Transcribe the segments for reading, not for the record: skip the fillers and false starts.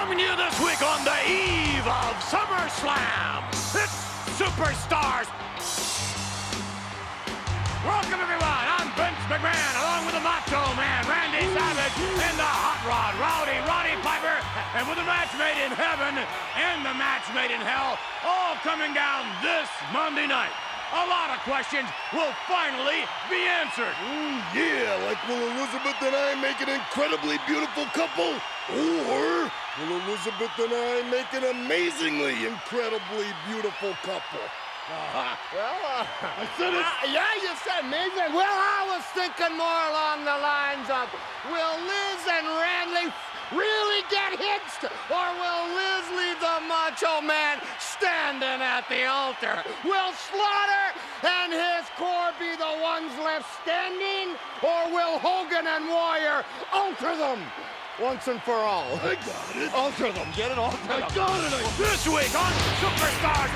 Coming to you this week on the eve of SummerSlam, it's Superstars. Welcome everyone, I'm Vince McMahon, along with the Macho Man, Randy Savage, and the Hot Rod, Roddy Piper, and with the match made in heaven and the match made in hell, all coming down this Monday night. A lot of questions will finally be answered. Yeah, like will Elizabeth and I make an incredibly beautiful couple? Or will Elizabeth and I make an amazingly, incredibly beautiful couple? I said it. Yeah, you said amazing. Well, I was thinking more along the lines of, will Liz and Randy really get hitched? Or will Liz leave the Macho Man standing at the altar? Will Slaughter and his core be the ones left standing? Or will Hogan and Warrior alter them once and for all? I got it. Alter them. Get it? Alter them. I got it. This week on Superstars,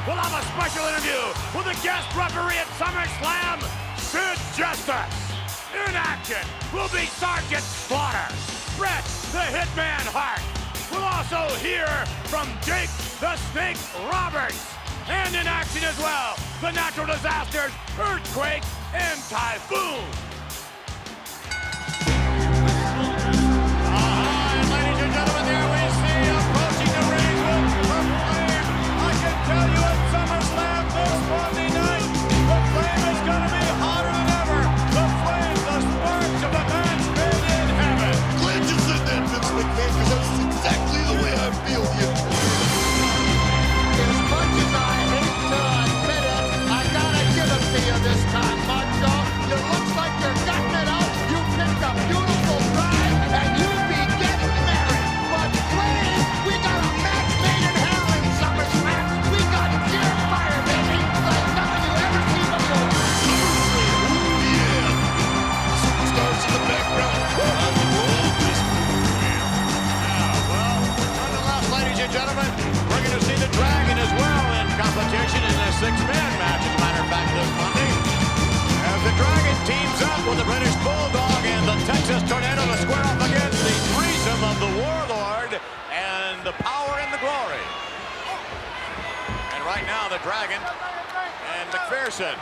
we'll have a special interview with a guest referee at SummerSlam, Sid Justice. In action will be Sergeant Slaughter, Bret the Hitman Hart. We'll also hear from Jake the Snake Roberts. And in action as well, the natural disasters, earthquake, and typhoon. And ladies and gentlemen, there we see approaching the ring with the Flame. I can tell you at SummerSlam this Monday night, the Flame is going to be hotter than ever. The Flame, the sparks of the match made in heaven. Glad you said that, Vince McMahon, because that's exactly the way I feel here. As much as I hate to admit it, I gotta give it to you this time, Macho. It looks like you're gutting it out. You picked a beautiful bride, and you'll be getting married. But Flame, we got a match made in hell in SummerSlam. We got sheer fire, baby, like nothing you ever seen before. Ooh, yeah. Superstars in the background. I'm old, this Well, nonetheless, ladies and gentlemen, we're going to see the Dragon as well in competition in a six-man match, as a matter of fact, this Monday. As the Dragon teams up with the British Bulldog and the Texas Tornado to square off against the threesome of the Warlord and the Power and the Glory. And right now, the Dragon and McPherson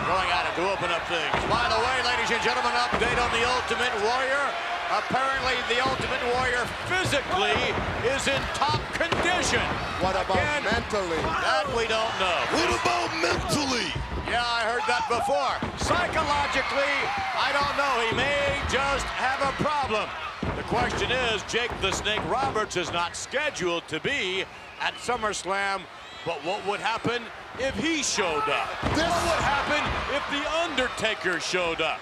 going at it to open up things. By the way, ladies and gentlemen, update on the Ultimate Warrior. Apparently, the Ultimate Warrior physically is in top condition. What about Again, mentally? that we don't know. What about mentally? Yeah, I heard that before. Psychologically, I don't know. He may just have a problem. The question is, Jake the Snake Roberts is not scheduled to be at SummerSlam, but what would happen if he showed up? What would happen if The Undertaker showed up?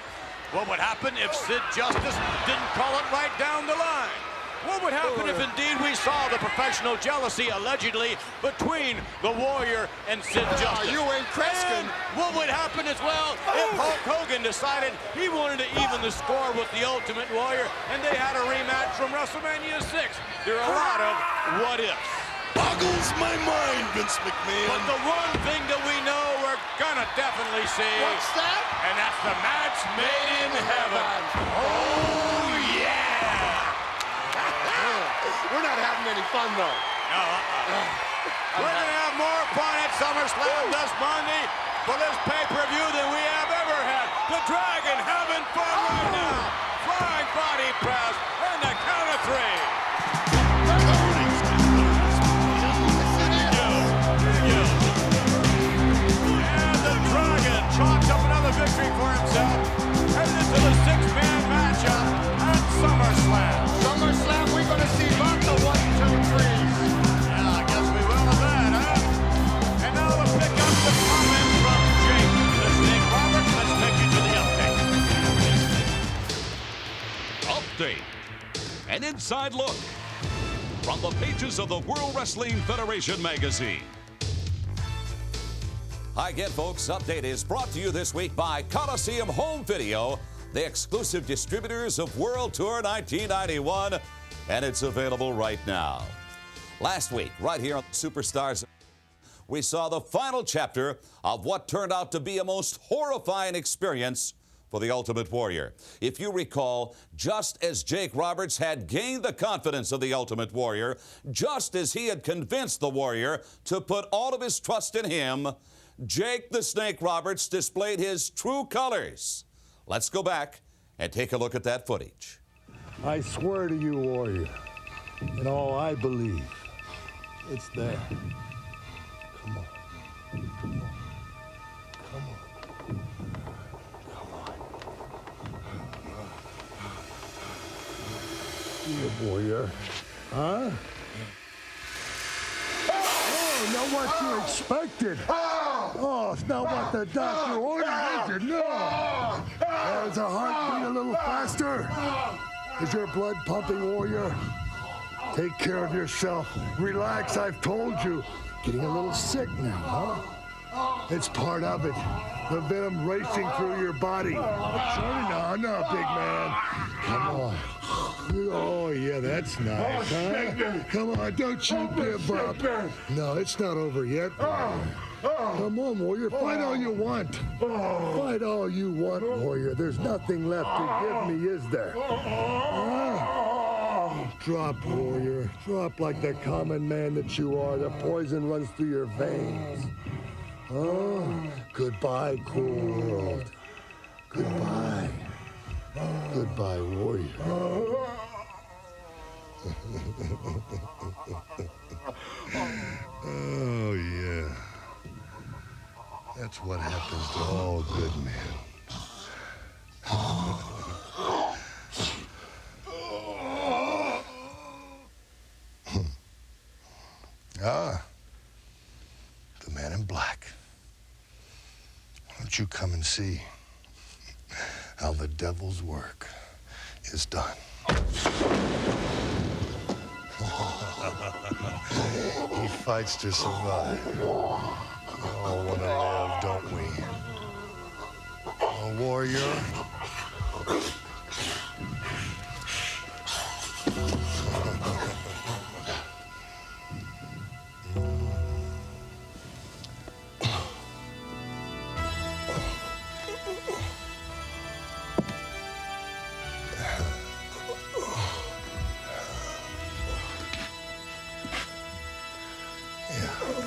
What would happen if Sid Justice didn't call it right down the line? What would happen if indeed we saw the professional jealousy allegedly between the Warrior and Sid Justice? You ain't Kreskin. And what would happen as well if Hulk Hogan decided he wanted to even the score with the Ultimate Warrior and they had a rematch from WrestleMania 6? There are a lot of what ifs. Boggles my mind, Vince McMahon. But the one thing that we know we're gonna definitely see, What's that? and that's the match made in heaven. Oh yeah! We're not having any fun, though. No, we're gonna have more fun at SummerSlam this Monday for this pay-per-view than we have ever had. The Dragon having fun right now. Flying body press and the count of three. Chalks up another victory for himself, headed into the six-man matchup at SummerSlam. SummerSlam, we're going to see lots of 1, 2, 3s. Yeah, I guess we will of that, huh? And now we'll pick up the comments from Jake the Snake Roberts. Let's take you to the update. Update. An inside look from the pages of the World Wrestling Federation magazine. Hi again, folks. Update is brought to you this week by Coliseum Home Video, the exclusive distributors of World Tour 1991, and it's available right now. Last week, right here on Superstars, we saw the final chapter of what turned out to be a most horrifying experience for the Ultimate Warrior. If you recall, just as Jake Roberts had gained the confidence of the Ultimate Warrior, just as he had convinced the Warrior to put all of his trust in him, Jake the Snake Roberts displayed his true colors. Let's go back and take a look at that footage. I swear to you, Warrior, in all I believe, it's there. Come on. Come on. Come on. Warrior. Huh? Oh, not what you expected. Oh, it's not what the doctor ordered, is it? No. Is the heartbeat a little faster? Is your blood pumping, Warrior? Take care of yourself. Relax, I've told you. Getting a little sick now, huh? It's part of it. The venom racing through your body. No, big man. Come on. Oh, yeah, that's nice, huh? Come on, don't you give up. No, it's not over yet. Come on, Warrior, fight all you want. Fight all you want, Warrior. There's nothing left to give me, is there? Drop, Warrior. Drop like the common man that you are. The poison runs through your veins. Oh, goodbye, cruel world. Goodbye. Goodbye, Warrior. Oh, yeah. That's what happens to all good men. The man in black. Why don't you come and see how the devil's work is done? He fights to survive. We all want to live, don't we? A warrior.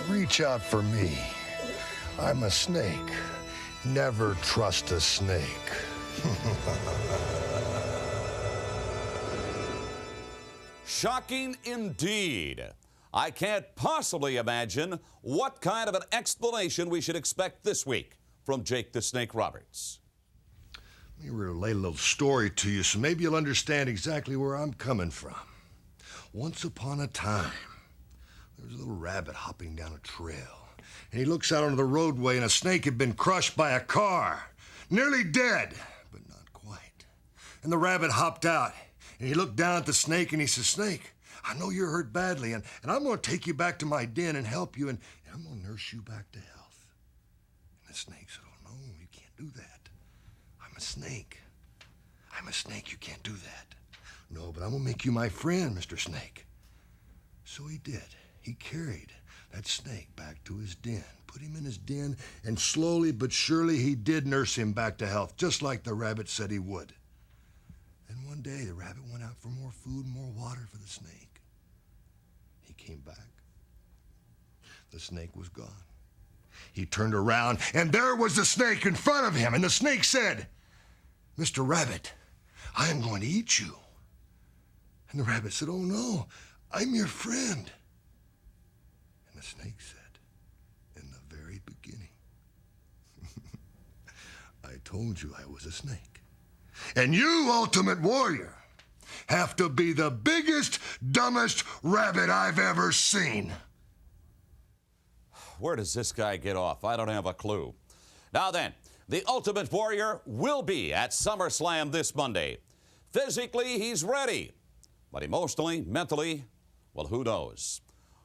Reach out for me. I'm a snake. Never trust a snake. Shocking indeed. I can't possibly imagine what kind of an explanation we should expect this week from Jake the Snake Roberts. Let me relay a little story to you so maybe you'll understand exactly where I'm coming from. Once upon a time, there was a little rabbit hopping down a trail, and he looks out onto the roadway, and a snake had been crushed by a car, nearly dead, but not quite. And the rabbit hopped out, and he looked down at the snake, and he says, "Snake, I know you're hurt badly, and I'm going to take you back to my den and help you, and I'm going to nurse you back to health." And the snake said, "Oh, no, you can't do that. I'm a snake. I'm a snake. You can't do that." "No, but I'm going to make you my friend, Mr. Snake." So he did. He carried that snake back to his den, put him in his den, and slowly but surely he did nurse him back to health, just like the rabbit said he would. Then one day the rabbit went out for more food, more water for the snake. He came back. The snake was gone. He turned around, and there was the snake in front of him, and the snake said, "Mr. Rabbit, I am going to eat you." And the rabbit said, "Oh no, I'm your friend." And the snake said, "In the very beginning, I told you I was a snake. And you, Ultimate Warrior, have to be the biggest, dumbest rabbit I've ever seen." Where does this guy get off? I don't have a clue. Now then, the Ultimate Warrior will be at SummerSlam this Monday. Physically, he's ready. But emotionally, mentally, well, who knows?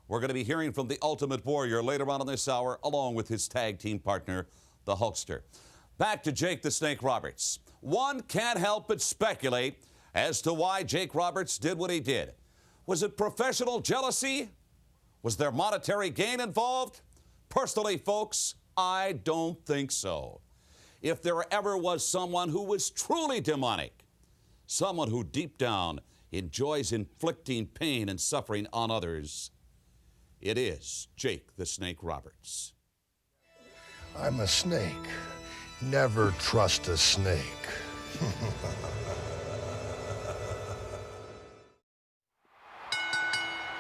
We're going to be hearing from the Ultimate Warrior later on in this hour, along with his tag team partner, the Hulkster. Back to Jake the Snake Roberts. One can't help but speculate as to why Jake Roberts did what he did. Was it professional jealousy? Was there monetary gain involved? Personally, folks, I don't think so. if there ever was someone who was truly demonic, someone who deep down enjoys inflicting pain and suffering on others, it is Jake the Snake Roberts. I'm a snake. Never trust a snake.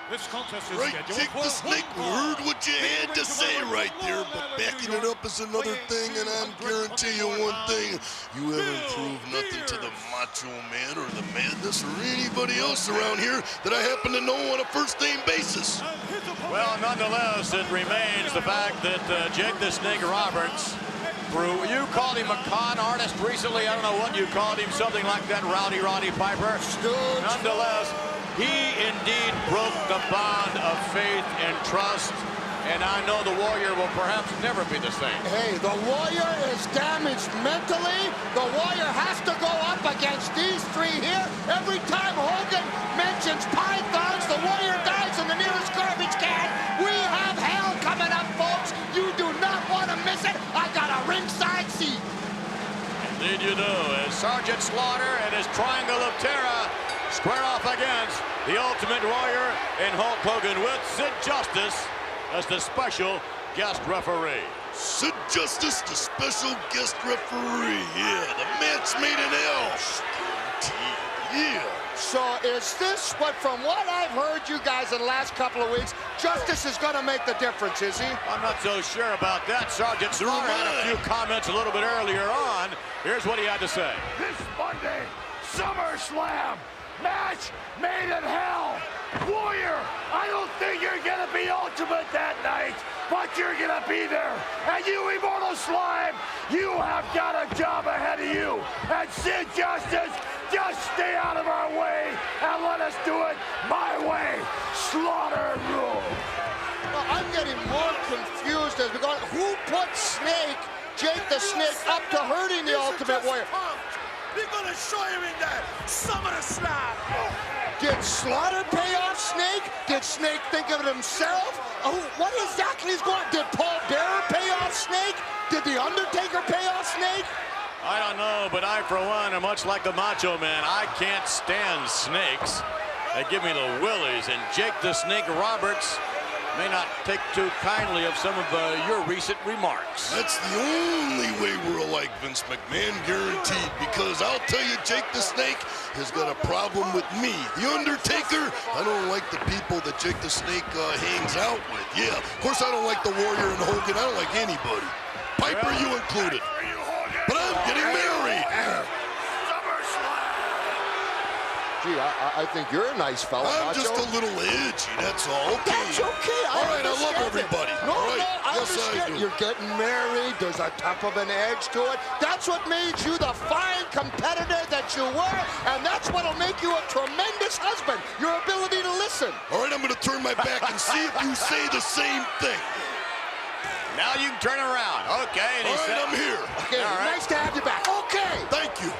This contest is Right, scheduled Jake for the Snake, we heard what you had to say right there, but backing it up is another thing, and I'm guarantee you one thing, you haven't proved nothing to the Macho Man or the Madness or anybody else around here that I happen to know on a first-name basis. Well, nonetheless, it remains the fact that Jake the Snake Roberts, you called him a con artist recently. I don't know what you called him, something like that, Rowdy Roddy Piper. Nonetheless, he indeed broke the bond of faith and trust, and I know the Warrior will perhaps never be the same. Hey, the Warrior is damaged mentally. The Warrior has to go up against these three here. Every time Hogan mentions pythons, the Warrior dives in the nearest garbage can. We have hell coming up, folks. You do not want to miss it. I got a ringside seat. Indeed you do, as Sergeant Slaughter and his Triangle of Terror square off against the Ultimate Warrior and Hulk Hogan with Sid Justice as the special guest referee. Sid Justice, the special guest referee. Yeah, the match made in hell. Yeah. So is this what, from what I've heard you guys in the last couple of weeks, Justice is going to make the difference, is he? I'm not so sure about that. Sergeant Slaughter had a few comments a little bit earlier on. Here's what he had to say. This Monday, SummerSlam, match made in hell. Warrior, I don't think you're gonna be Ultimate that night, but you're gonna be there. And you, Immortal Slime, you have got a job ahead of you. And Sid Justice, just stay out of our way and let us do it my way. Slaughter rule. Well, I'm getting more confused as we go. Who put Jake the Snake up to hurting the Ultimate Warrior? We're gonna show him in that SummerSlam. Did Slaughter pay off Snake? Did Snake think of it himself? Oh, what exactly is going on? Did Paul Bearer pay off Snake? Did The Undertaker pay off Snake? I don't know, but I, for one, am much like the Macho Man. I can't stand snakes. They give me the willies, and Jake the Snake Roberts may not take too kindly of some of your recent remarks. That's the only way we're alike, Vince McMahon, guaranteed, because I'll tell you, Jake the Snake has got a problem with me. The Undertaker, I don't like the people that Jake the Snake hangs out with. Yeah, of course I don't like the Warrior and Hogan. I don't like anybody. Piper, you included. But I'm getting married. Gee, I think you're a nice fella, I'm Macho. just a little edgy, that's all. Okay. That's okay. All right, I love understand everybody. No, All right. no, I Yes, I understand. do. You're getting married. There's a type of an edge to it. That's what made you the fine competitor that you were, and that's what'll make you a tremendous husband, your ability to listen. All right, I'm going to turn my back and see if you say the same thing. Now you can turn around. Okay. And All right, I'm here. Okay, All right. nice to have you back. Okay. Thank you.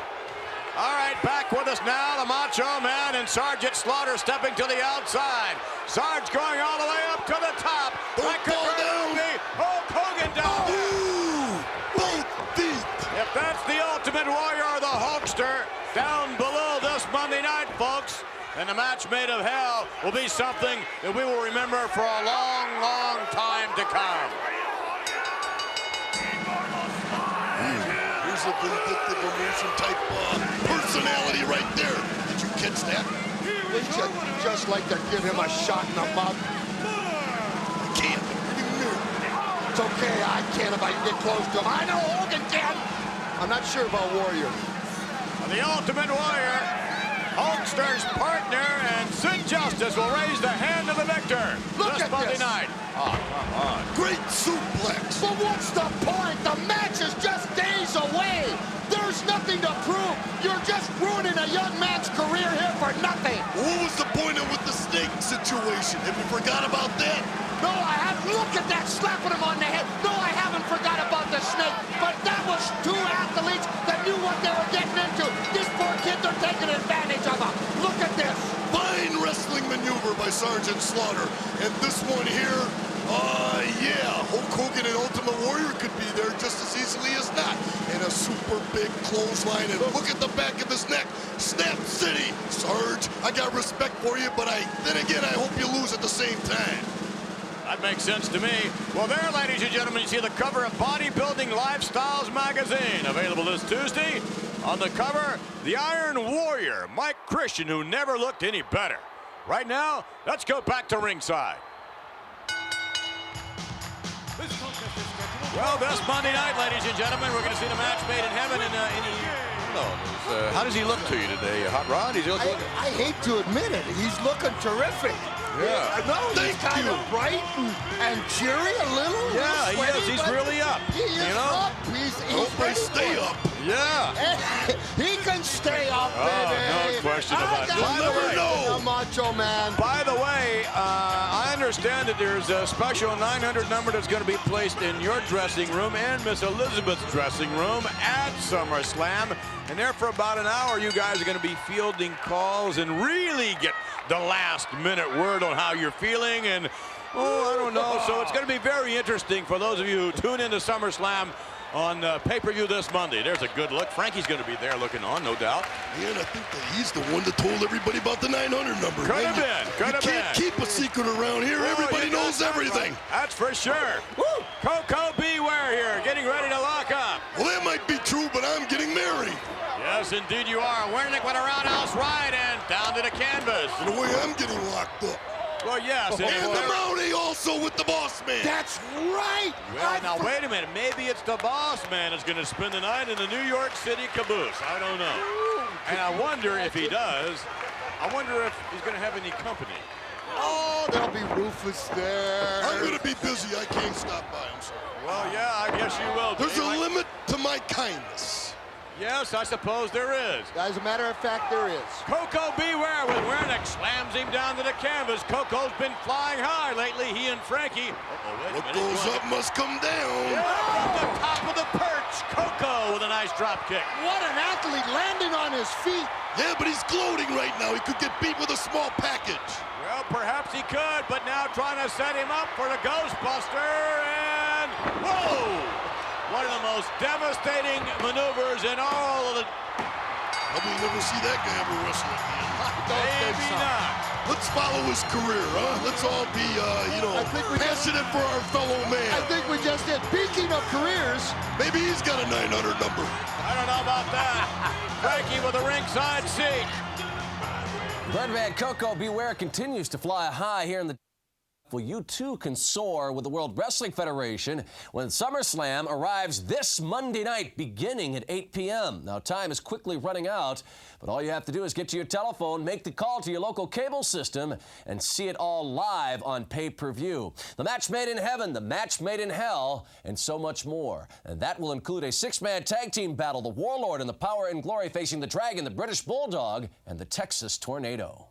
All right, back with us now, the Macho Man and Sergeant Slaughter stepping to the outside. Sarge going all the way up to the top. Don't That could fall hurt down. the Hulk Hogan down. Ooh, both feet. If that's the Ultimate Warrior or the Hulkster down below this Monday night, folks, and the match made of hell will be something that we will remember for a long, long time to come. Here's a vindictive emotion type personality right there. Did you catch that? We should just like to give him a shot in the mouth. I can't. It's okay, I can if I can get close to him. I know Hogan can. I'm not sure about Warrior. The Ultimate Warrior, Hulkster's partner, and Sid Justice will raise the hand of the victor Look this at Monday this. night. Oh, come on. Great suplex. But what's the point? The match is just days away. There's nothing to prove. You're just ruining a young man's career here for nothing. What was the point of with the snake situation? Have you forgot about that? No, I haven't. Look at that, slapping him on the head. No, I haven't forgot about the snake. But that was two athletes that knew what they were getting into. This poor kid, they're taking advantage of him. Look at this. Fine wrestling maneuver by Sergeant Slaughter. And this one here, Yeah, Hulk Hogan and Ultimate Warrior could be there just as easily as not. And a super big clothesline, and look at the back of his neck. Snap City. Sarge, I got respect for you, but then again, I hope you lose at the same time. That makes sense to me. Well, there, ladies and gentlemen, you see the cover of Bodybuilding Lifestyles magazine, available this Tuesday. On the cover, the Iron Warrior, Mike Christian, who never looked any better. Right now, let's go back to ringside. Well, this Monday night, ladies and gentlemen, we're going to see the match made in heaven. And how does he look to you today, Hot Rod? I hate to admit it. He's looking terrific. Yeah. No, he's kind of bright and cheery a little. Yeah, sweaty, he is. He's really up. He is up. He's Hope I stay up. Yeah. He can stay up, baby. No question about it. You'll never know. The Macho Man. By the way, I understand that there's a special 900 number that's going to be placed in your dressing room and Miss Elizabeth's dressing room at SummerSlam. And there for about an hour, you guys are going to be fielding calls and really get the last-minute word on how you're feeling. And, I don't know. So it's going to be very interesting for those of you who tune into SummerSlam on pay-per-view this Monday. There's a good look. Frankie's going to be there looking on, no doubt. Yeah, and I think that he's the one that told everybody about the 900 number. Could have been. You can't keep a secret around here. Everybody knows everything. That's for sure. Woo! Coco Beware here, getting ready to lock up. Well, that might be true, but I'm getting married. Yes, indeed you are. Wernick with a roundhouse right and down to the canvas. In a way, I'm getting locked up. Well, yes. And the Mountie also with the boss man. That's right. Well, now, wait a minute. Maybe it's the boss man that's going to spend the night in the New York City caboose. I don't know. And I wonder if he does. I wonder if he's going to have any company. Oh, there'll be Rufus there. I'm going to be busy. I can't stop by. I'm sorry. Well, yeah, I guess you will. There's a limit to my kindness. Yes, I suppose there is. As a matter of fact, there is. Coco Beware with Wernick slams him down to the canvas. Coco's been flying high lately, he and Frankie. What goes up must come down. Yeah, from the top of the perch, Coco with a nice drop kick. What an athlete landing on his feet. Yeah, but he's gloating right now. He could get beat with a small package. Well, perhaps he could, but now trying to set him up for the Ghostbuster, and whoa! One of the most devastating maneuvers in all of the... Probably never see that guy ever wrestle again. Maybe not. Let's follow his career, huh? Let's all be, passionate for our fellow man. I think we just did. Speaking of careers, maybe he's got a 900 number. I don't know about that. Frankie with a ringside seat. Birdman Coco Beware continues to fly high here in the... Well, you too can soar with the World Wrestling Federation when SummerSlam arrives this Monday night beginning at 8 p.m. Now, time is quickly running out, but all you have to do is get to your telephone, make the call to your local cable system, and see it all live on pay-per-view. The match made in heaven, the match made in hell, and so much more. And that will include a six-man tag team battle, the Warlord and the Power and Glory facing the Dragon, the British Bulldog, and the Texas Tornado.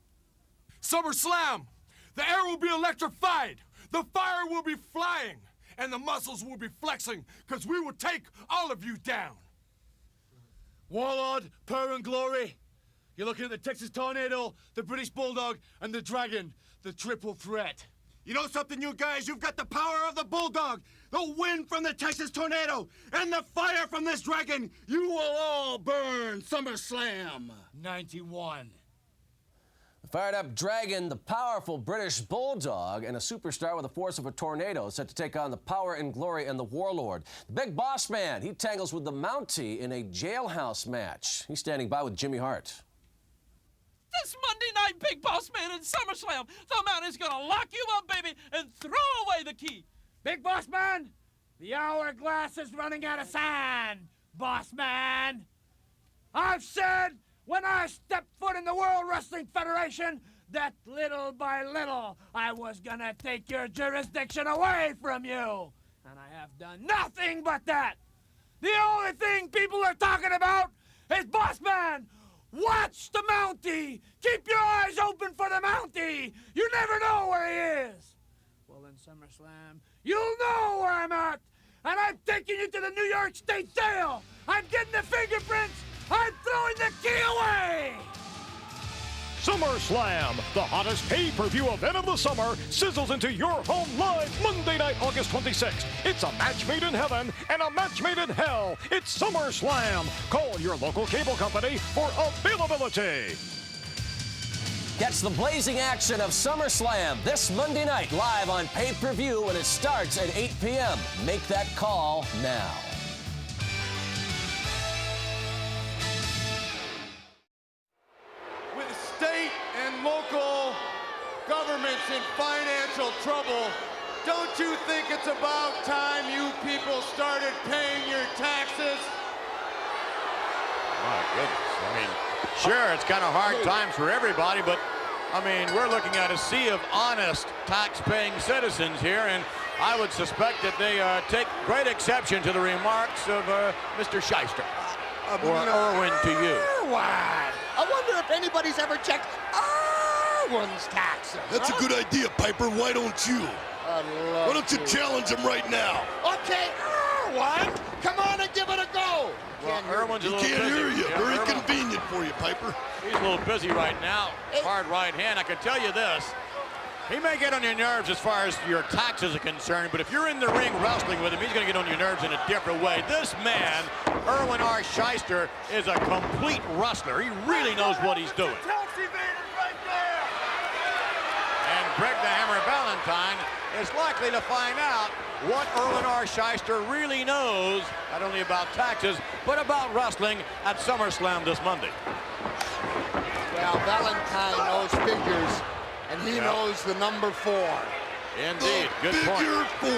SummerSlam! The air will be electrified, the fire will be flying, and the muscles will be flexing, because we will take all of you down. Warlord, Power and Glory, you're looking at the Texas Tornado, the British Bulldog, and the Dragon, the triple threat. You know something, you guys? You've got the power of the Bulldog, the wind from the Texas Tornado, and the fire from this Dragon. You will all burn SummerSlam 91. The fired-up Dragon, the powerful British Bulldog, and a superstar with the force of a tornado set to take on the Power and Glory and the Warlord. The Big Boss Man, he tangles with the Mountie in a Jailhouse match. He's standing by with Jimmy Hart. This Monday night, Big Boss Man in SummerSlam, the Mountie's gonna lock you up, baby, and throw away the key. Big Boss Man, the hourglass is running out of sand, Boss Man. I've said when I stepped foot in the World Wrestling Federation that little by little I was gonna take your jurisdiction away from you. And I have done nothing but that. The only thing people are talking about is Boss Man. Watch the Mountie. Keep your eyes open for the Mountie. You never know where he is. Well, in SummerSlam, you'll know where I'm at. And I'm taking you to the New York State Jail. I'm getting the fingerprints. I'm throwing the key away! SummerSlam, the hottest pay-per-view event of the summer, sizzles into your home live Monday night, August 26th. It's a match made in heaven and a match made in hell. It's SummerSlam. Call your local cable company for availability. Catch the blazing action of SummerSlam this Monday night live on pay-per-view when it starts at 8 p.m. Make that call now. With state and local governments in financial trouble, don't you think it's about time you people started paying your taxes? My goodness. I mean, sure, it's kind of hard times for everybody, but I mean, we're looking at a sea of honest tax-paying citizens here, and I would suspect that they take great exception to the remarks of Mr. Shyster. Or Irwin to you. Irwin! I wonder if anybody's ever checked Irwin's taxes. That's a good idea, Piper. Why don't you? Why don't you challenge him right now? Okay, Irwin, come on and give it a go. Well, Irwin's a He little can't busy. hear you. Yeah, Very Irwin, convenient for you, Piper. he's a little busy right now. Hard right hand. I can tell you this. He may get on your nerves as far as your taxes are concerned, but if you're in the ring wrestling with him, he's going to get on your nerves in a different way. This man, Irwin R. Shyster, is a complete wrestler. He really knows what he's doing. Tax evaders right there! And Greg the Hammer Valentine is likely to find out what Irwin R. Shyster really knows, not only about taxes, but about wrestling at SummerSlam this Monday. Well, Valentine knows figures, and he knows the number 4. Indeed, good point. Figure 4.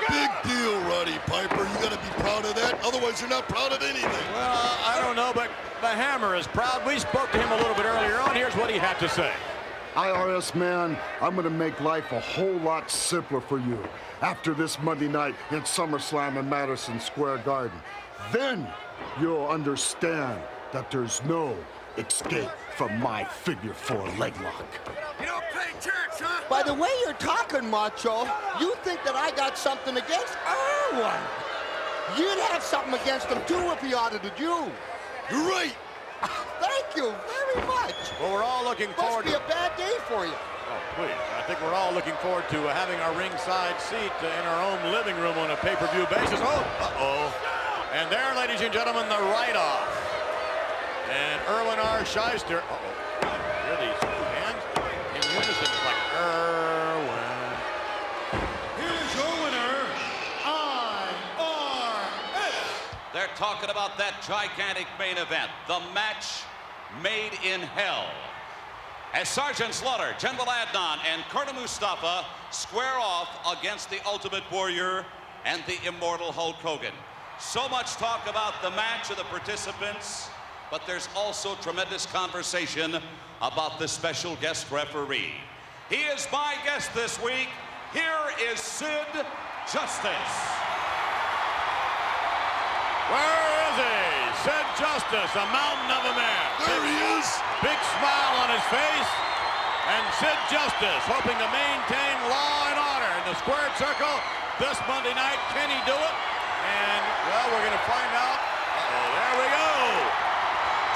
Big deal, Roddy Piper. You got to be proud of that. Otherwise, you're not proud of anything. Well, I don't know, but the Hammer is proud. We spoke to him a little bit earlier on. Here's what he had to say. IRS man, I'm going to make life a whole lot simpler for you after this Monday night in SummerSlam in Madison Square Garden. Then you'll understand that there's no escape from my figure 4 leg lock. You don't pay tax, huh? By the way you're talking, Macho, you think that I got something against Irwin. You'd have something against him, too, if he audited you. You're right. Thank you very much. Well, we're all looking forward Must be a bad day for you. Oh, please. I think we're all looking forward to having our ringside seat in our own living room on a pay-per-view basis. Oh, uh-oh. And there, ladies and gentlemen, the write-off. And Irwin R. Shyster. Uh-oh. Hear these hands in unison. It's like Irwin. Here's your winner, IRS. They're talking about that gigantic main event, the match made in hell. As Sergeant Slaughter, General Adnan, and Colonel Mustafa square off against the Ultimate Warrior and the Immortal Hulk Hogan. So much talk about the match of the participants, but there's also tremendous conversation about the special guest referee. He is my guest this week. Here is Sid Justice. Where is he? Sid Justice, a mountain of a man. There he is. Big smile on his face. And Sid Justice hoping to maintain law and order in the squared circle this Monday night. Can he do it? And, well, we're going to find out. Uh-oh, there we go.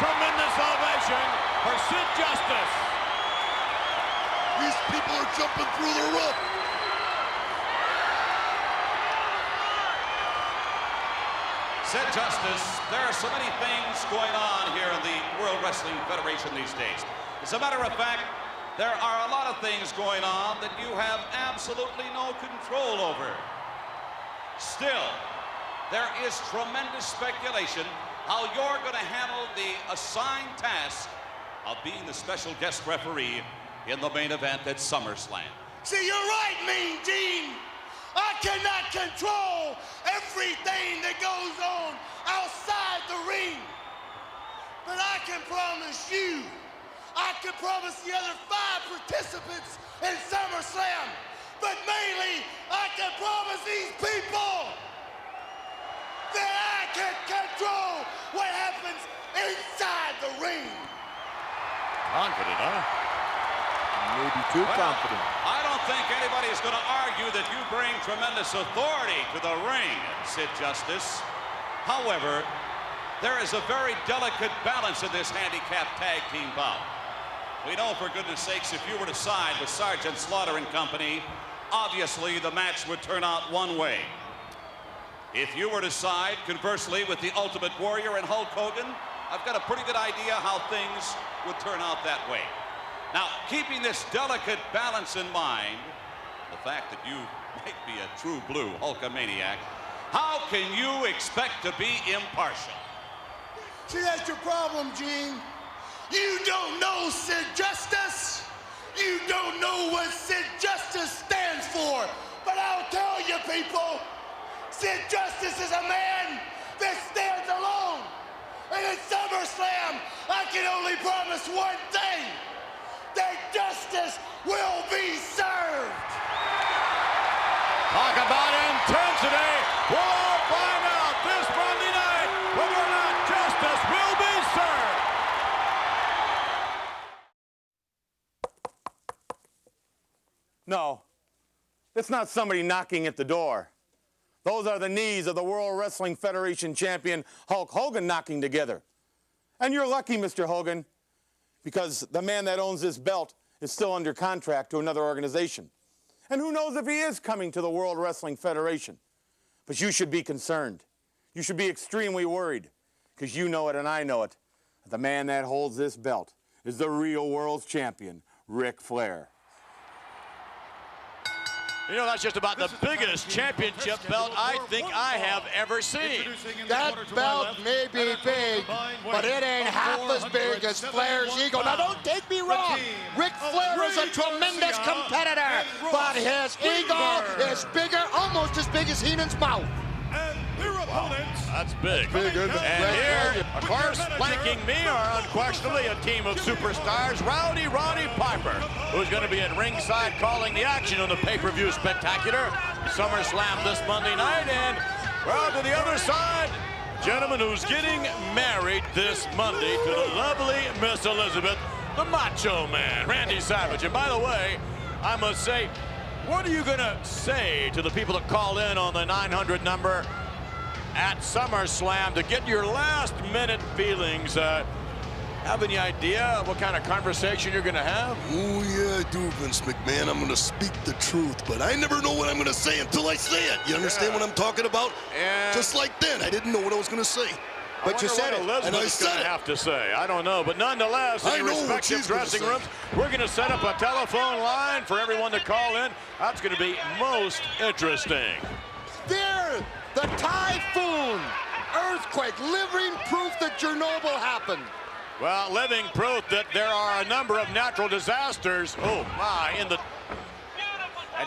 Tremendous ovation for Sid Justice. These people are jumping through the roof. Sid Justice, there are so many things going on here in the World Wrestling Federation these days. As a matter of fact, there are a lot of things going on that you have absolutely no control over. Still, there is tremendous speculation how you're going to handle the assigned task of being the special guest referee in the main event at SummerSlam. See, you're right, Mean Gene. I cannot control everything that goes on outside the ring. But I can promise you, I can promise the other 5 participants in SummerSlam, but mainly I can promise these people that I can control what happens inside the ring. Confident, huh? Maybe too confident. I don't think anybody's going to argue that you bring tremendous authority to the ring, Sid Justice. However, there is a very delicate balance in this handicap tag team bout. We know, for goodness sakes, if you were to side with Sergeant Slaughter and company, obviously the match would turn out one way. If you were to side, conversely, with the Ultimate Warrior and Hulk Hogan, I've got a pretty good idea how things would turn out that way. Now, keeping this delicate balance in mind, the fact that you might be a true blue Hulkamaniac, how can you expect to be impartial? See, that's your problem, Gene. You don't know Sid Justice. You don't know what Sid Justice stands for. But I'll tell you, people, Sid Justice is a man that stands alone. And at SummerSlam, I can only promise one thing, that justice will be served. Talk about intensity. We'll all find out this Monday night whether or not justice will be served. No, it's not somebody knocking at the door. Those are the knees of the World Wrestling Federation champion Hulk Hogan knocking together. And you're lucky, Mr. Hogan, because the man that owns this belt is still under contract to another organization. And who knows if he is coming to the World Wrestling Federation. But you should be concerned. You should be extremely worried, because you know it and I know it. The man that holds this belt is the real world's champion, Ric Flair. You know, that's just about the biggest championship belt I think I have ever seen. That belt may be big, but it ain't half as big as Flair's ego. Now, don't take me wrong. Ric Flair is a tremendous competitor, but his ego is bigger, almost as big as Heenan's mouth. That's big. And here, of course, flanking me are unquestionably a team of superstars. Rowdy Roddy Piper, who's going to be at ringside calling the action on the pay-per-view spectacular SummerSlam this Monday night. And, well, to the other side, gentleman who's getting married this Monday to the lovely Miss Elizabeth, the Macho Man, Randy Savage. And by the way, I must say, what are you going to say to the people that call in on the 900 number at SummerSlam to get your last-minute feelings? Have any idea what kind of conversation you're going to have? Oh, yeah, I do, Vince McMahon. I'm going to speak the truth, but I never know what I'm going to say until I say it. You understand what I'm talking about? And just like then, I didn't know what I was going to say. But you said it. And I said it. Have to say, I don't know, but nonetheless, in your respective dressing rooms, we're going to set up a telephone line for everyone to call in. That's going to be most interesting. There, the typhoon, earthquake, living proof that Chernobyl happened. Well, living proof that there are a number of natural disasters. Oh my, and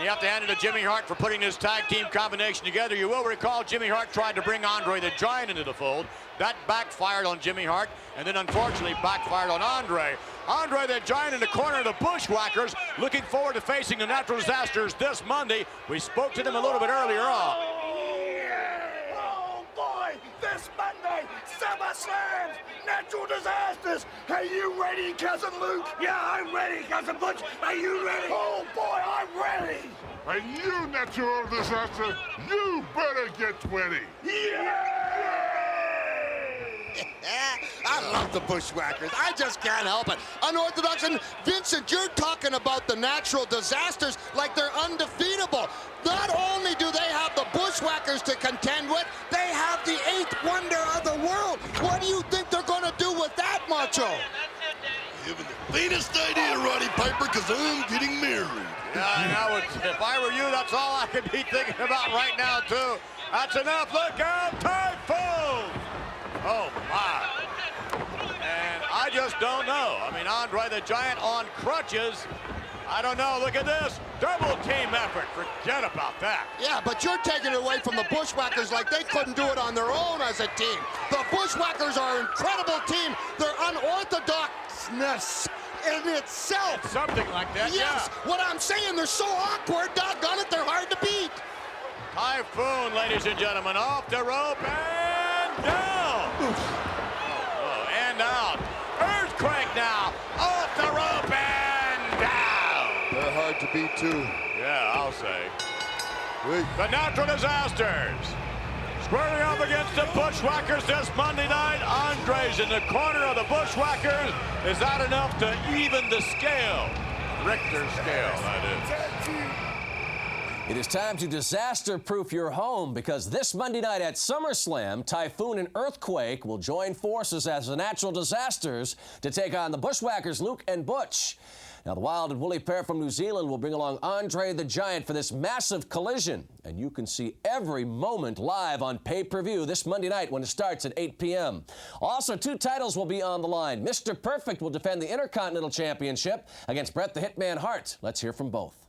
you have to hand it to Jimmy Hart for putting this tag team combination together. You will recall Jimmy Hart tried to bring Andre the Giant into the fold. That backfired on Jimmy Hart, and then unfortunately backfired on Andre. Andre the Giant in the corner of the Bushwhackers, looking forward to facing the natural disasters this Monday. We spoke to them a little bit earlier on. Oh boy, this Monday, SummerSlam, natural disasters. Are you ready, Cousin Luke? Yeah, I'm ready, Cousin Butch. Are you ready? Oh boy, I'm ready. And you, natural disaster, you better get 20. Yeah! I love the Bushwhackers. I just can't help it. Unorthodox. And Vincent, you're talking about the natural disasters like they're undefeatable. Not only do they have the Bushwhackers to contend with, they have the 8th wonder of the world. What do you think they're going to do with that, Macho? You have the faintest idea, Roddy Piper, because I'm getting married. Yeah, if I were you, that's all I could be thinking about right now, too. That's enough. Look out, typhoon! Oh, my. And I just don't know. I mean, Andre the Giant on crutches. I don't know. Look at this. Double team effort. Forget about that. Yeah, but you're taking it away from the Bushwhackers like they couldn't do it on their own as a team. The Bushwhackers are an incredible team. Their unorthodoxness in itself. It's something like that, yes. Yeah. What I'm saying, they're so awkward, doggone it, they're hard to beat. Typhoon, ladies and gentlemen, off the rope and down. And out. Earthquake now. Off the rope and down. They're hard to beat, too. Yeah, I'll say. Wait. The natural disasters. Squaring up against the Bushwhackers this Monday night. Andre's in the corner of the Bushwhackers. Is that enough to even the scale? Richter scale, that is. It is time to disaster-proof your home because this Monday night at SummerSlam, typhoon and earthquake will join forces as the natural disasters to take on the Bushwhackers, Luke and Butch. Now, the Wild and Woolly pair from New Zealand will bring along Andre the Giant for this massive collision. And you can see every moment live on pay-per-view this Monday night when it starts at 8 p.m. Also, 2 titles will be on the line. Mr. Perfect will defend the Intercontinental Championship against Bret the Hitman Hart. Let's hear from both.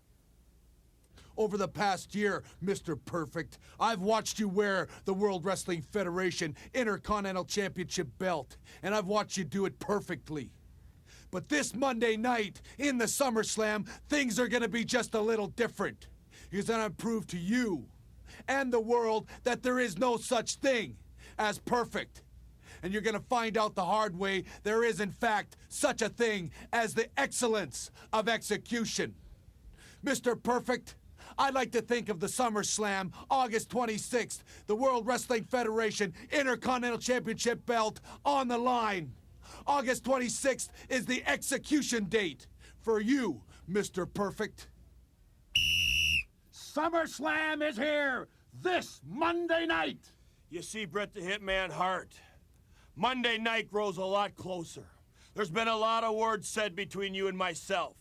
Over the past year, Mr. Perfect, I've watched you wear the World Wrestling Federation Intercontinental Championship belt, and I've watched you do it perfectly. But this Monday night in the SummerSlam, things are going to be just a little different. Because I'm going to prove to you and the world that there is no such thing as perfect. And you're going to find out the hard way there is, in fact, such a thing as the excellence of execution. Mr. Perfect, I like to think of the SummerSlam, August 26th, the World Wrestling Federation Intercontinental Championship belt on the line. August 26th is the execution date for you, Mr. Perfect. SummerSlam is here this Monday night. You see, Bret the Hitman Hart, Monday night grows a lot closer. There's been a lot of words said between you and myself.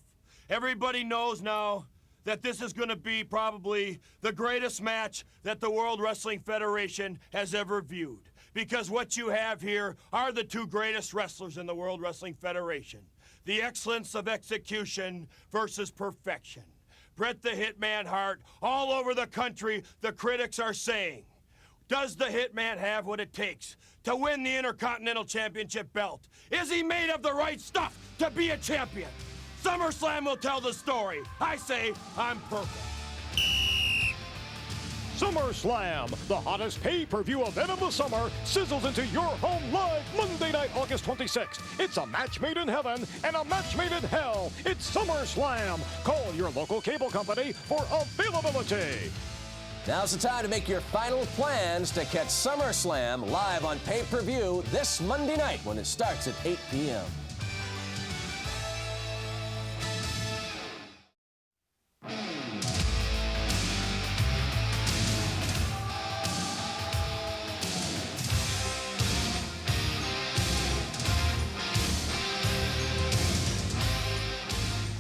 Everybody knows now that this is going to be probably the greatest match that the World Wrestling Federation has ever viewed. Because what you have here are the 2 greatest wrestlers in the World Wrestling Federation. The excellence of execution versus perfection. Bret the Hitman Hart, all over the country, the critics are saying, does the Hitman have what it takes to win the Intercontinental Championship belt? Is he made of the right stuff to be a champion? SummerSlam will tell the story. I say I'm perfect. SummerSlam, the hottest pay-per-view event of the summer, sizzles into your home live Monday night, August 26th. It's a match made in heaven and a match made in hell. It's SummerSlam. Call your local cable company for availability. Now's the time to make your final plans to catch SummerSlam live on pay-per-view this Monday night when it starts at 8 p.m.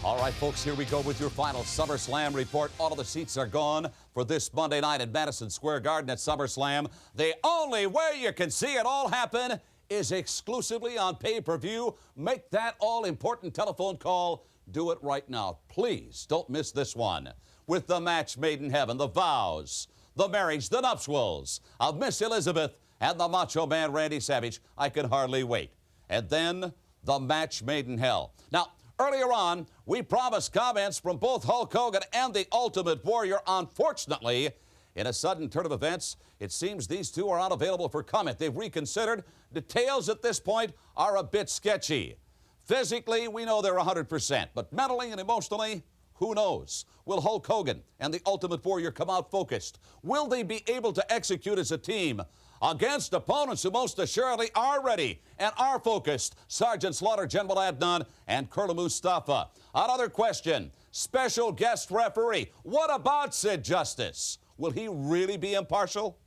All right, folks, here we go with your final SummerSlam report. All of the seats are gone for this Monday night at Madison Square Garden at SummerSlam. The only way you can see it all happen is exclusively on pay-per-view. Make that all-important telephone call. Do it right now. Please don't miss this one. With the match made in heaven, the vows, the marriage, the nuptials of Miss Elizabeth and the Macho Man Randy Savage. I can hardly wait. And then the match made in hell. Now, earlier on, we promised comments from both Hulk Hogan and the Ultimate Warrior. Unfortunately, in a sudden turn of events, it seems these 2 are unavailable for comment. They've reconsidered. Details at this point are a bit sketchy. Physically, we know they're 100%, but mentally and emotionally, who knows? Will Hulk Hogan and the Ultimate Warrior come out focused? Will they be able to execute as a team against opponents who most assuredly are ready and are focused? Sergeant Slaughter, General Adnan, and Colonel Mustafa. Another question, special guest referee. What about Sid Justice? Will he really be impartial?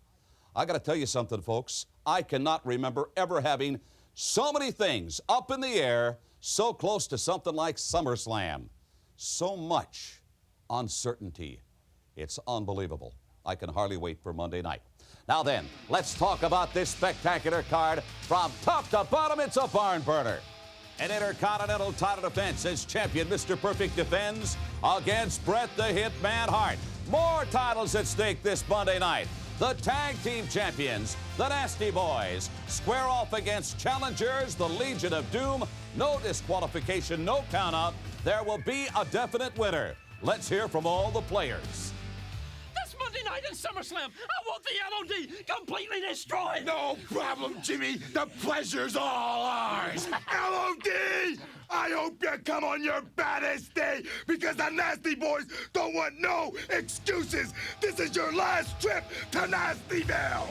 I got to tell you something, folks. I cannot remember ever having so many things up in the air so close to something like SummerSlam. So much uncertainty. It's unbelievable. I can hardly wait for Monday night. Now then, let's talk about this spectacular card. From top to bottom, it's a barn burner. An Intercontinental title defense as champion Mr. Perfect defends against Bret the Hitman Hart. More titles at stake this Monday night. The tag team champions, the Nasty Boys, square off against challengers, the Legion of Doom. No disqualification, no countout. There will be a definite winner. Let's hear from all the players. Monday night in SummerSlam, I want the LOD completely destroyed. No problem, Jimmy. The pleasure's all ours. LOD, I hope you come on your baddest day because the Nasty Boys don't want no excuses. This is your last trip to Nastyville.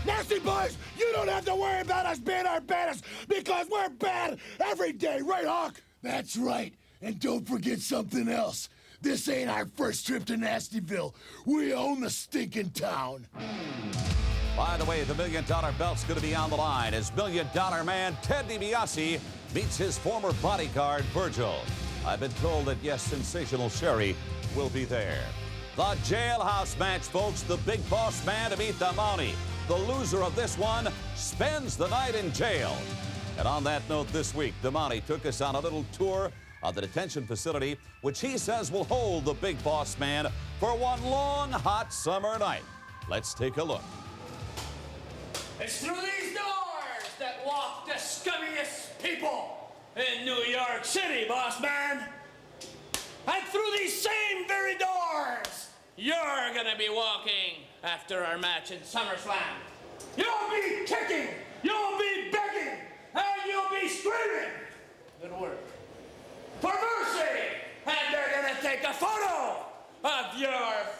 Nasty boys, you don't have to worry about us being our baddest because we're bad every day, right, Hawk? That's right. And don't forget something else. This ain't our first trip to Nastyville. We own the stinking town. By the way, the $1 million belt's going to be on the line as $1 Million Man Ted DiBiase meets his former bodyguard, Virgil. I've been told that, yes, Sensational Sherry will be there. The Jailhouse match, folks. The Big Boss Man to meet the Mountie. The loser of this one spends the night in jail. And on that note, this week, the Mountie took us on a little tour of the detention facility, which he says will hold the Big Boss Man for one long, hot summer night. Let's take a look. It's through these doors that walk the scummiest people in New York City, boss man. And through these same very doors, you're gonna be walking after our match in SummerSlam. You'll be kicking, you'll be begging, and you'll be screaming. Good work. For mercy! And they're gonna take a photo of your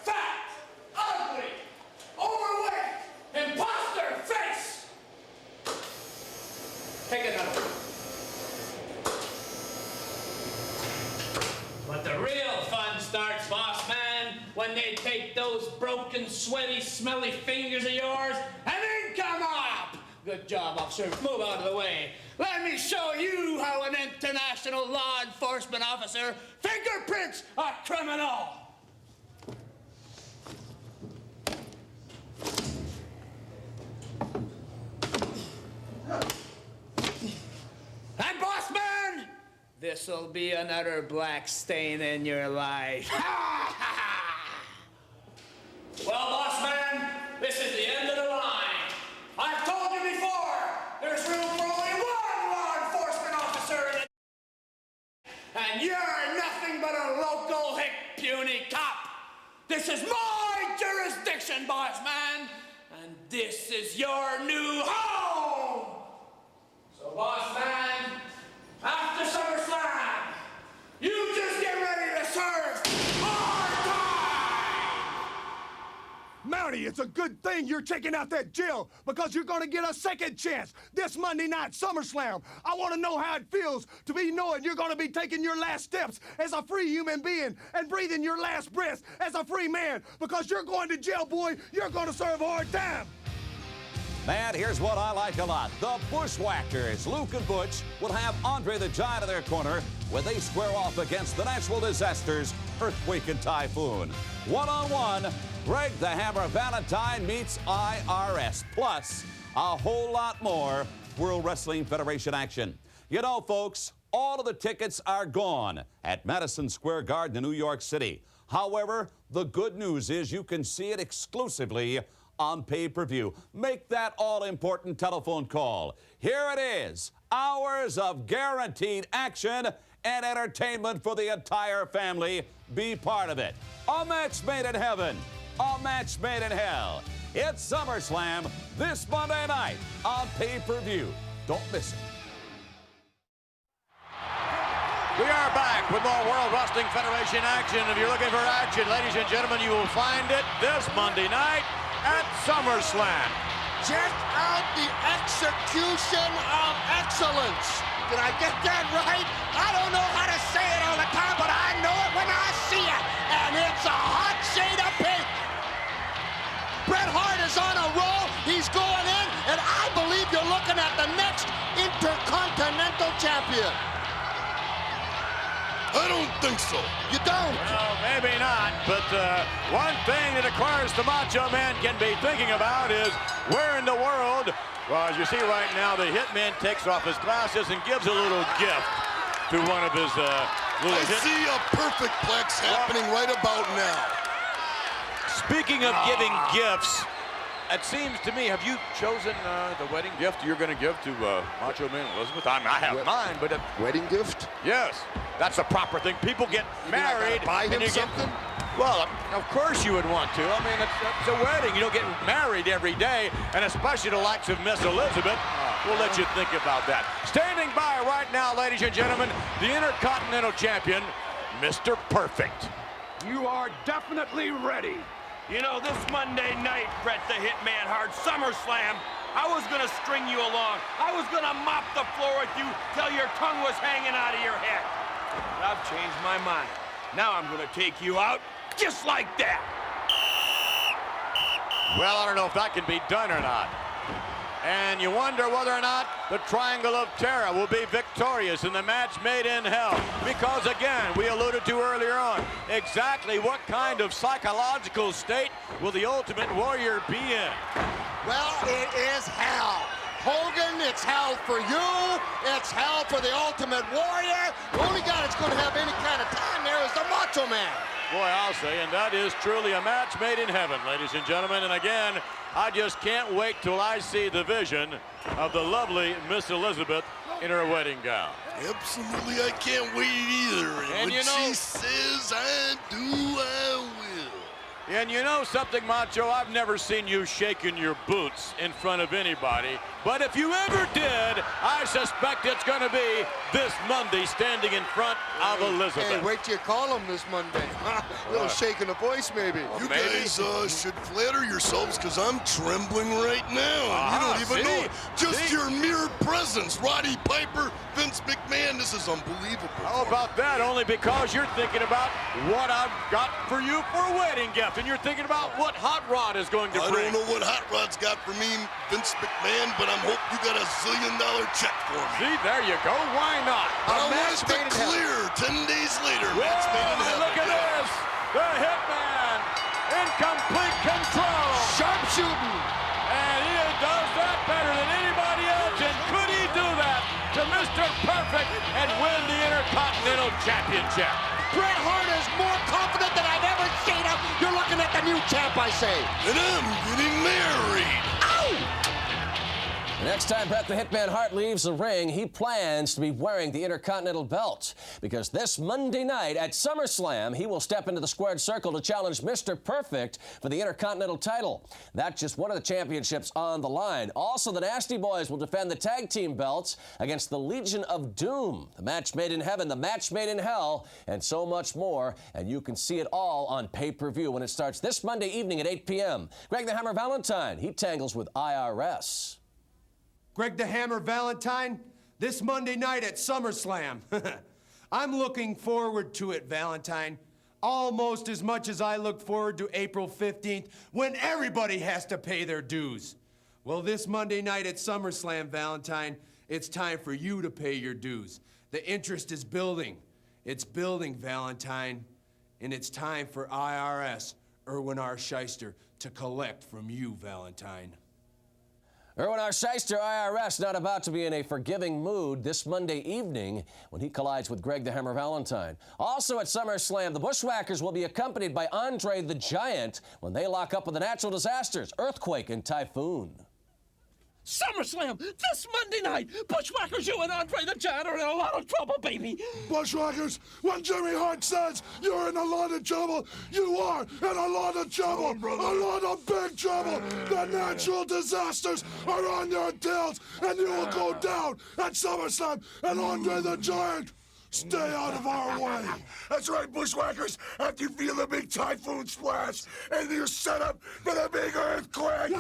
fat, ugly, overweight, imposter face. Take another. But the real fun starts, boss man, when they take those broken, sweaty, smelly fingers of yours and then come up. Good job, officer. Move out of the way. Let me show you how an international law enforcement officer fingerprints a criminal. And boss man, this'll be another black stain in your life. Well, boss man, this is the end of the line. I've told you before, there's room for only one law enforcement officer in the... And you're nothing but a local hick puny cop. This is my jurisdiction, boss man. And this is your new home. So, boss man, after SummerSlam, you just get ready to serve hard time! Mountie, it's a good thing you're checking out that jail because you're going to get a second chance this Monday night, SummerSlam. I want to know how it feels to be knowing you're going to be taking your last steps as a free human being and breathing your last breath as a free man because you're going to jail, boy. You're going to serve hard time. Man, here's what I like a lot. The Bushwhackers, Luke and Butch, will have Andre the Giant in their corner when they square off against the natural disasters, Earthquake and Typhoon. One-on-one, Greg the Hammer Valentine meets IRS. Plus, a whole lot more World Wrestling Federation action. You know, folks, all of the tickets are gone at Madison Square Garden in New York City. However, the good news is you can see it exclusively on pay-per-view. Make that all-important telephone call. Here it is, hours of guaranteed action and entertainment for the entire family. Be part of it. A match made in heaven, a match made in hell. It's SummerSlam this Monday night on pay-per-view. Don't miss it. We are back with more World Wrestling Federation action. If you're looking for action, ladies and gentlemen, you will find it this Monday night at SummerSlam. Check out the execution of excellence. Did I get that right? I don't know how to say it all the time, but I know it when I see it. And it's a hot shade of pink. Bret Hart is on a roll. He's going in, and I believe you're looking at the next Intercontinental Champion. I don't think so. You don't? Well, maybe not, but one thing that, of course, the Macho Man can be thinking about is where in the world, well, as you see right now, the Hitman takes off his glasses and gives a little gift to one of his little I see a perfect plex happening right about now. Speaking of giving gifts, it seems to me, have you chosen the wedding gift you're going to give to Macho Man Elizabeth? I have mine, but... Wedding gift? Yes, that's the proper thing. People get married. Buy him something? Well, of course you would want to. I mean, it's a wedding. You don't get married every day, and especially the likes of Miss Elizabeth. We'll let you think about that. Standing by right now, ladies and gentlemen, the Intercontinental Champion, Mr. Perfect. You are definitely ready. You know, this Monday night, Bret the Hitman Hart, SummerSlam, I was gonna string you along. I was gonna mop the floor with you till your tongue was hanging out of your head. But I've changed my mind. Now I'm gonna take you out just like that. Well, I don't know if that can be done or not. And you wonder whether or not the Triangle of Terror will be victorious in the match made in hell. Because, again, we alluded to earlier on, exactly what kind of psychological state will the Ultimate Warrior be in? Well, it is hell. Hogan, it's hell for you. It's hell for the Ultimate Warrior. The only guy that's going to have any kind of time there is the Macho Man. Boy, I'll say, and that is truly a match made in heaven, ladies and gentlemen. And again, I just can't wait till I see the vision of the lovely Miss Elizabeth in her wedding gown. Absolutely, I can't wait either. And when you know, she says I do, I will. And you know something, Macho? I've never seen you shaking your boots in front of anybody. But if you ever did, I suspect it's going to be this Monday standing in front of Elizabeth. Hey, wait till you call him this Monday. A little shake in the voice, maybe. You guys should flatter yourselves because I'm trembling right now. You don't even know it. Just your mere presence. Roddy Piper, Vince McMahon, this is unbelievable. How about that? Only because you're thinking about what I've got for you for a wedding gift. And you're thinking about what Hot Rod is going to bring. I don't know what Hot Rod's got for me, Vince McMahon, but I'm hoping you got a $1 zillion check for me. See, there you go. Why not? I want it to clear 10 days later. Match made in heaven. Look at this. The Hitman in complete control. Sharpshooting. And he does that better than anybody else. And could he do that to Mr. Perfect and win the Intercontinental Championship? Bret Hart is more confident than I've ever seen him. You're looking at the new champ, I say. And I'm getting married. Ow! The next time Bret the Hitman Hart leaves the ring, he plans to be wearing the Intercontinental belt. Because this Monday night at SummerSlam, he will step into the squared circle to challenge Mr. Perfect for the Intercontinental title. That's just one of the championships on the line. Also, the Nasty Boys will defend the tag team belts against the Legion of Doom. The match made in heaven, the match made in hell, and so much more. And you can see it all on pay-per-view when it starts this Monday evening at 8 p.m. Greg the Hammer Valentine, he tangles with IRS. Greg the Hammer Valentine, this Monday night at SummerSlam. I'm looking forward to it, Valentine, almost as much as I look forward to April 15th when everybody has to pay their dues. Well, this Monday night at SummerSlam, Valentine, it's time for you to pay your dues. The interest is building. It's building, Valentine, and it's time for IRS, Irwin R. Shyster, to collect from you, Valentine. Irwin R. Shyster, IRS, not about to be in a forgiving mood this Monday evening when he collides with Greg the Hammer Valentine. Also at SummerSlam, the Bushwhackers will be accompanied by Andre the Giant when they lock up with the natural disasters, earthquake and typhoon. SummerSlam, this Monday night, Bushwhackers, you and Andre the Giant are in a lot of trouble, baby. Bushwhackers, when Jimmy Hart says you're in a lot of trouble, you are in a lot of trouble. A lot of big trouble. The natural disasters are on your tails, and you will go down at SummerSlam and Andre the Giant. Stay out of our way. That's right, Bushwhackers. After you feel the big typhoon splash and you're set up for the big earthquake,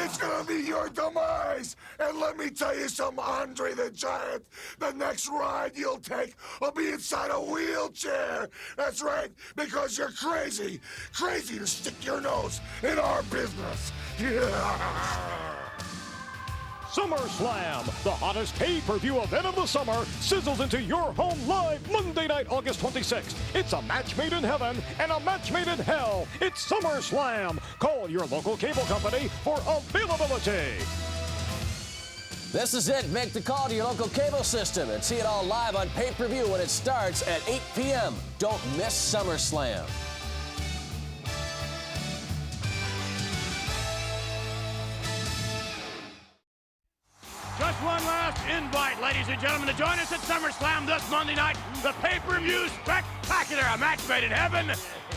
it's gonna be your demise. And let me tell you something, Andre the Giant. The next ride you'll take will be inside a wheelchair. That's right, because you're crazy. Crazy to stick your nose in our business. SummerSlam, the hottest pay-per-view event of the summer, sizzles into your home live Monday night, August 26th. It's a match made in heaven and a match made in hell. It's SummerSlam. Call your local cable company for availability. This is it. Make the call to your local cable system and see it all live on pay-per-view when it starts at 8 p.m. Don't miss SummerSlam. Just one last invite, ladies and gentlemen, to join us at SummerSlam this Monday night. The pay-per-view spectacular, a match made in heaven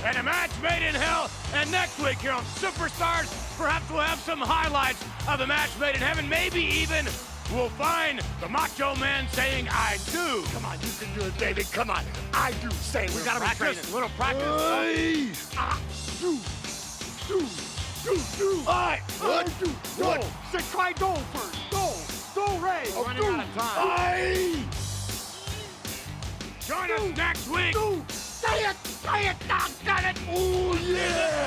and a match made in hell. And next week here on Superstars, perhaps we'll have some highlights of the match made in heaven. Maybe even we'll find the Macho Man saying, I do. Come on, you can do it, baby. Come on. I do say we gotta practice. A little practice. All right. What? What? Say, try goal first. Goal, Ray. Running out of time. Aye. Join us next week. Say it, doggone it. Oh, yeah.